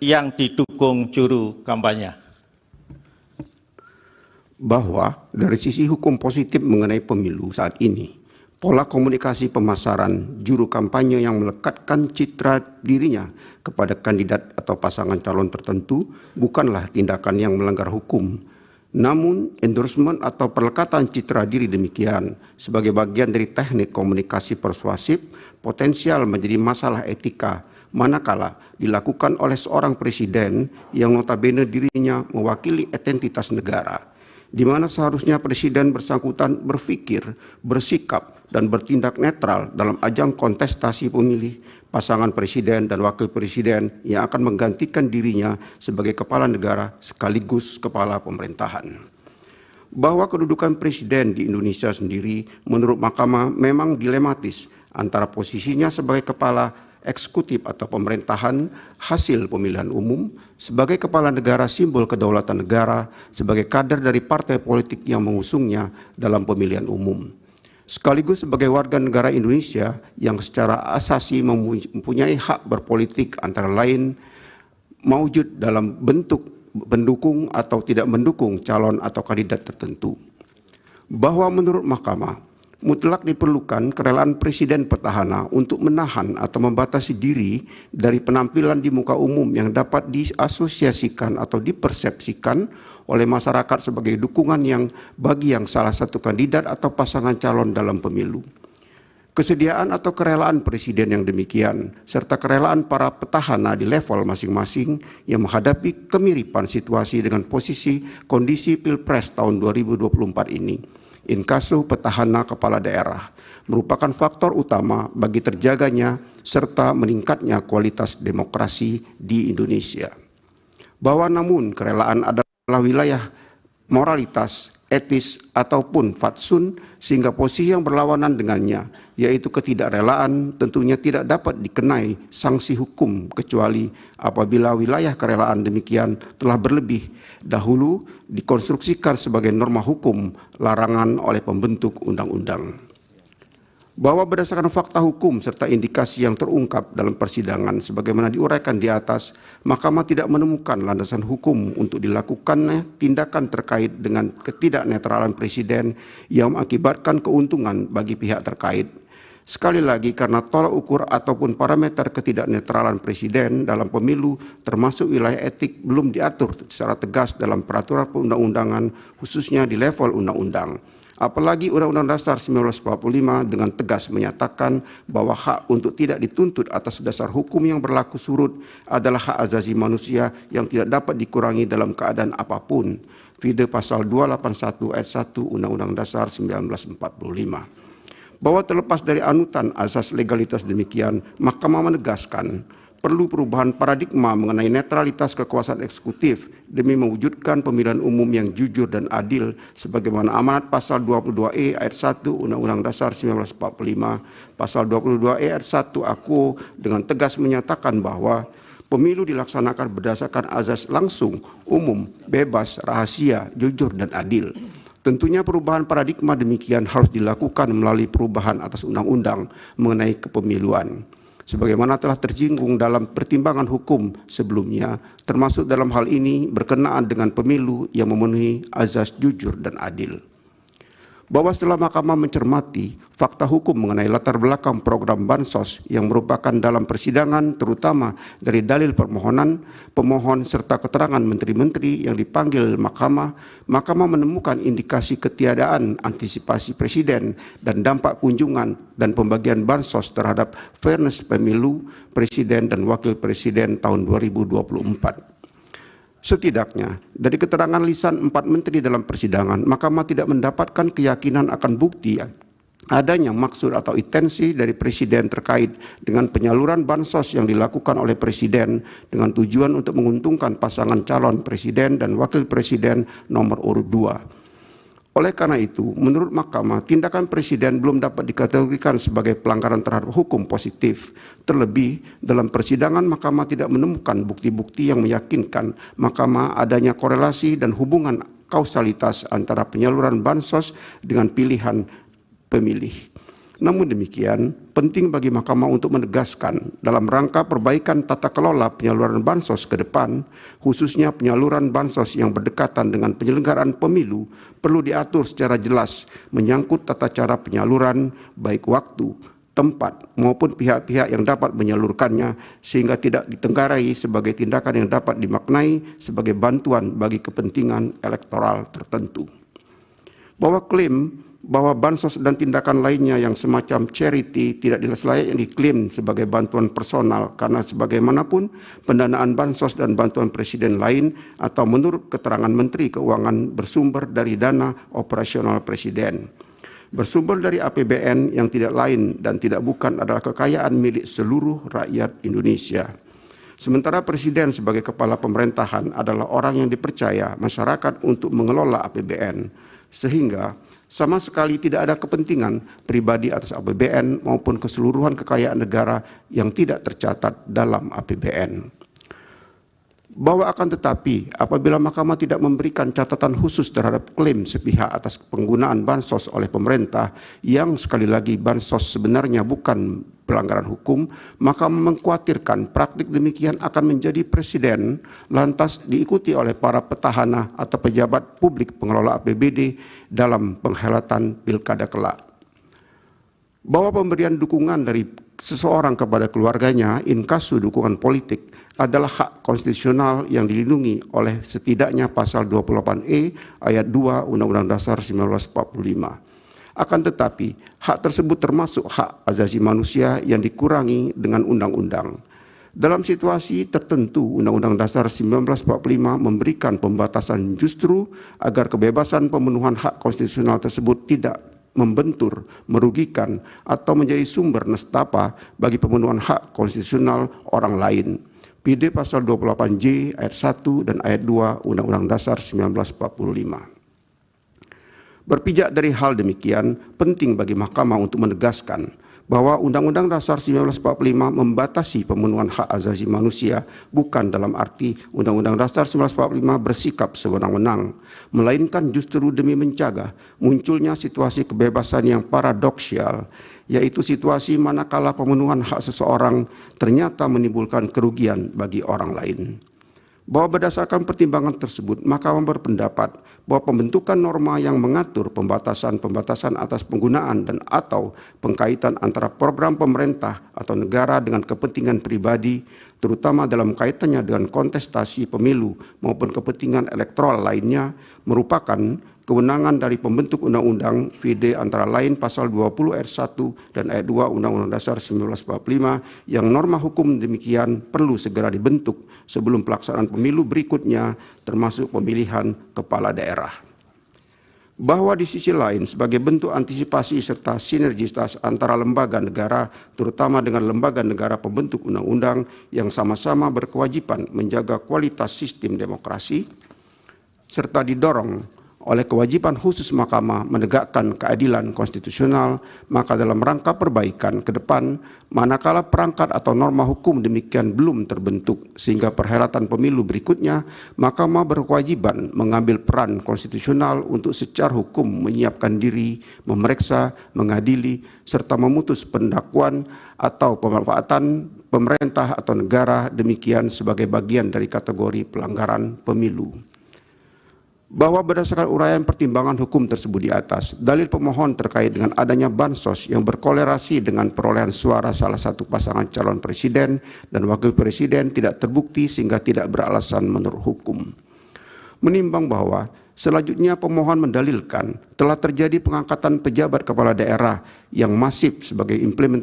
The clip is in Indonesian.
yang didukung juru kampanye. Bahwa dari sisi hukum positif mengenai pemilu saat ini, pola komunikasi pemasaran juru kampanye yang melekatkan citra dirinya kepada kandidat atau pasangan calon tertentu bukanlah tindakan yang melanggar hukum. Namun, endorsement atau perlekatan citra diri demikian sebagai bagian dari teknik komunikasi persuasif potensial menjadi masalah etika manakala dilakukan oleh seorang presiden yang notabene dirinya mewakili identitas negara, di mana seharusnya presiden bersangkutan berpikir, bersikap, dan bertindak netral dalam ajang kontestasi pemilih pasangan presiden dan wakil presiden yang akan menggantikan dirinya sebagai kepala negara sekaligus kepala pemerintahan. Bahwa kedudukan presiden di Indonesia sendiri menurut Mahkamah memang dilematis antara posisinya sebagai kepala eksekutif atau pemerintahan hasil pemilihan umum, sebagai kepala negara simbol kedaulatan negara, sebagai kader dari partai politik yang mengusungnya dalam pemilihan umum, sekaligus sebagai warga negara Indonesia yang secara asasi mempunyai hak berpolitik antara lain mewujud dalam bentuk mendukung atau tidak mendukung calon atau kandidat tertentu. Bahwa menurut Mahkamah mutlak diperlukan kerelaan presiden petahana untuk menahan atau membatasi diri dari penampilan di muka umum yang dapat diasosiasikan atau dipersepsikan oleh masyarakat sebagai dukungan yang bagi yang salah satu kandidat atau pasangan calon dalam pemilu. Kesediaan atau kerelaan presiden yang demikian, serta kerelaan para petahana di level masing-masing yang menghadapi kemiripan situasi dengan posisi kondisi Pilpres tahun 2024 ini, inkasu petahana kepala daerah, merupakan faktor utama bagi terjaganya serta meningkatnya kualitas demokrasi di Indonesia. Bahwa namun kerelaan adalah wilayah moralitas, etis, ataupun fatsun, sehingga posisi yang berlawanan dengannya, yaitu ketidakrelaan, tentunya tidak dapat dikenai sanksi hukum kecuali apabila wilayah kerelaan demikian telah berlebih dahulu dikonstruksikan sebagai norma hukum larangan oleh pembentuk undang-undang. Bahwa berdasarkan fakta hukum serta indikasi yang terungkap dalam persidangan sebagaimana diuraikan di atas, Mahkamah tidak menemukan landasan hukum untuk dilakukannya tindakan terkait dengan ketidaknetralan presiden yang mengakibatkan keuntungan bagi pihak terkait. Sekali lagi, karena tolak ukur ataupun parameter ketidaknetralan presiden dalam pemilu termasuk wilayah etik belum diatur secara tegas dalam peraturan perundang-undangan khususnya di level undang-undang. Apalagi Undang-Undang Dasar 1945 dengan tegas menyatakan bahwa hak untuk tidak dituntut atas dasar hukum yang berlaku surut adalah hak asasi manusia yang tidak dapat dikurangi dalam keadaan apapun. Vide pasal 281 ayat 1 Undang-Undang Dasar 1945. Bahwa terlepas dari anutan asas legalitas demikian, Mahkamah menegaskan perlu perubahan paradigma mengenai netralitas kekuasaan eksekutif demi mewujudkan pemilihan umum yang jujur dan adil sebagaimana amanat pasal 22E ayat 1 Undang-Undang Dasar 1945, pasal 22E ayat 1 AKUO dengan tegas menyatakan bahwa pemilu dilaksanakan berdasarkan azas langsung, umum, bebas, rahasia, jujur, dan adil. Tentunya perubahan paradigma demikian harus dilakukan melalui perubahan atas undang-undang mengenai kepemiluan, sebagaimana telah tersinggung dalam pertimbangan hukum sebelumnya, termasuk dalam hal ini berkenaan dengan pemilu yang memenuhi azas jujur dan adil. Bahwa setelah Mahkamah mencermati fakta hukum mengenai latar belakang program Bansos yang merupakan dalam persidangan terutama dari dalil permohonan, pemohon serta keterangan menteri-menteri yang dipanggil Mahkamah, Mahkamah menemukan indikasi ketiadaan antisipasi presiden dan dampak kunjungan dan pembagian Bansos terhadap fairness pemilu presiden dan wakil presiden tahun 2024. Setidaknya, dari keterangan lisan 4 menteri dalam persidangan, Mahkamah tidak mendapatkan keyakinan akan bukti adanya maksud atau intensi dari presiden terkait dengan penyaluran bansos yang dilakukan oleh presiden dengan tujuan untuk menguntungkan pasangan calon presiden dan wakil presiden nomor urut 2. Oleh karena itu, menurut Mahkamah, tindakan presiden belum dapat dikategorikan sebagai pelanggaran terhadap hukum positif. Terlebih, dalam persidangan Mahkamah tidak menemukan bukti-bukti yang meyakinkan Mahkamah adanya korelasi dan hubungan kausalitas antara penyaluran bansos dengan pilihan pemilih. Namun demikian, penting bagi Mahkamah untuk menegaskan dalam rangka perbaikan tata kelola penyaluran bansos ke depan, khususnya penyaluran bansos yang berdekatan dengan penyelenggaraan pemilu, perlu diatur secara jelas menyangkut tata cara penyaluran, baik waktu, tempat, maupun pihak-pihak yang dapat menyalurkannya, sehingga tidak ditenggarai sebagai tindakan yang dapat dimaknai sebagai bantuan bagi kepentingan elektoral tertentu. Bahwa klaim bahwa bansos dan tindakan lainnya yang semacam charity tidak selayaknya diklaim sebagai bantuan personal karena sebagaimanapun pendanaan bansos dan bantuan presiden lain atau menurut keterangan Menteri Keuangan bersumber dari dana operasional presiden. Bersumber dari APBN yang tidak lain dan tidak bukan adalah kekayaan milik seluruh rakyat Indonesia. Sementara presiden sebagai kepala pemerintahan adalah orang yang dipercaya masyarakat untuk mengelola APBN, sehingga sama sekali tidak ada kepentingan pribadi atas APBN maupun keseluruhan kekayaan negara yang tidak tercatat dalam APBN. Bahwa akan tetapi apabila Mahkamah tidak memberikan catatan khusus terhadap klaim sepihak atas penggunaan bansos oleh pemerintah yang sekali lagi bansos sebenarnya bukan pelanggaran hukum, Mahkamah mengkhawatirkan praktik demikian akan menjadi presiden lantas diikuti oleh para petahana atau pejabat publik pengelola APBD dalam penghelatan pilkada kelak. Bahwa pemberian dukungan dari seseorang kepada keluarganya inkasu dukungan politik adalah hak konstitusional yang dilindungi oleh setidaknya pasal 28E ayat 2 Undang-Undang Dasar 1945. Akan tetapi, hak tersebut termasuk hak asasi manusia yang dikurangi dengan undang-undang. Dalam situasi tertentu, Undang-Undang Dasar 1945 memberikan pembatasan justru agar kebebasan pemenuhan hak konstitusional tersebut tidak membentur, merugikan, atau menjadi sumber nestapa bagi pemenuhan hak konstitusional orang lain. PD pasal 28J ayat 1 dan ayat 2 Undang-Undang Dasar 1945. Berpijak dari hal demikian, penting bagi Mahkamah untuk menegaskan bahwa Undang-Undang Dasar 1945 membatasi pemenuhan hak asasi manusia bukan dalam arti Undang-Undang Dasar 1945 bersikap sewenang-wenang, melainkan justru demi mencegah munculnya situasi kebebasan yang paradoksial, yaitu situasi manakala pemenuhan hak seseorang ternyata menimbulkan kerugian bagi orang lain. Bahwa berdasarkan pertimbangan tersebut, Mahkamah berpendapat bahwa pembentukan norma yang mengatur pembatasan-pembatasan atas penggunaan dan atau pengkaitan antara program pemerintah atau negara dengan kepentingan pribadi, terutama dalam kaitannya dengan kontestasi pemilu maupun kepentingan elektoral lainnya, merupakan kewenangan dari pembentuk undang-undang VD antara lain pasal 20 ayat 1 dan ayat 2 Undang-Undang Dasar 1945 yang norma hukum demikian perlu segera dibentuk sebelum pelaksanaan pemilu berikutnya termasuk pemilihan kepala daerah. Bahwa di sisi lain sebagai bentuk antisipasi serta sinergitas antara lembaga negara terutama dengan lembaga negara pembentuk undang-undang yang sama-sama berkewajiban menjaga kualitas sistem demokrasi serta didorong oleh kewajiban khusus Mahkamah menegakkan keadilan konstitusional, maka dalam rangka perbaikan ke depan, manakala perangkat atau norma hukum demikian belum terbentuk sehingga perhelatan pemilu berikutnya, Mahkamah berkewajiban mengambil peran konstitusional untuk secara hukum menyiapkan diri, memeriksa, mengadili, serta memutus pendakwaan atau pemanfaatan pemerintah atau negara demikian sebagai bagian dari kategori pelanggaran pemilu. Bahwa berdasarkan uraian pertimbangan hukum tersebut di atas, dalil pemohon terkait dengan adanya bansos yang berkolerasi dengan perolehan suara salah satu pasangan calon presiden dan wakil presiden tidak terbukti sehingga tidak beralasan menurut hukum. Menimbang bahwa selanjutnya pemohon mendalilkan telah terjadi pengangkatan pejabat kepala daerah yang masif sebagai implementasi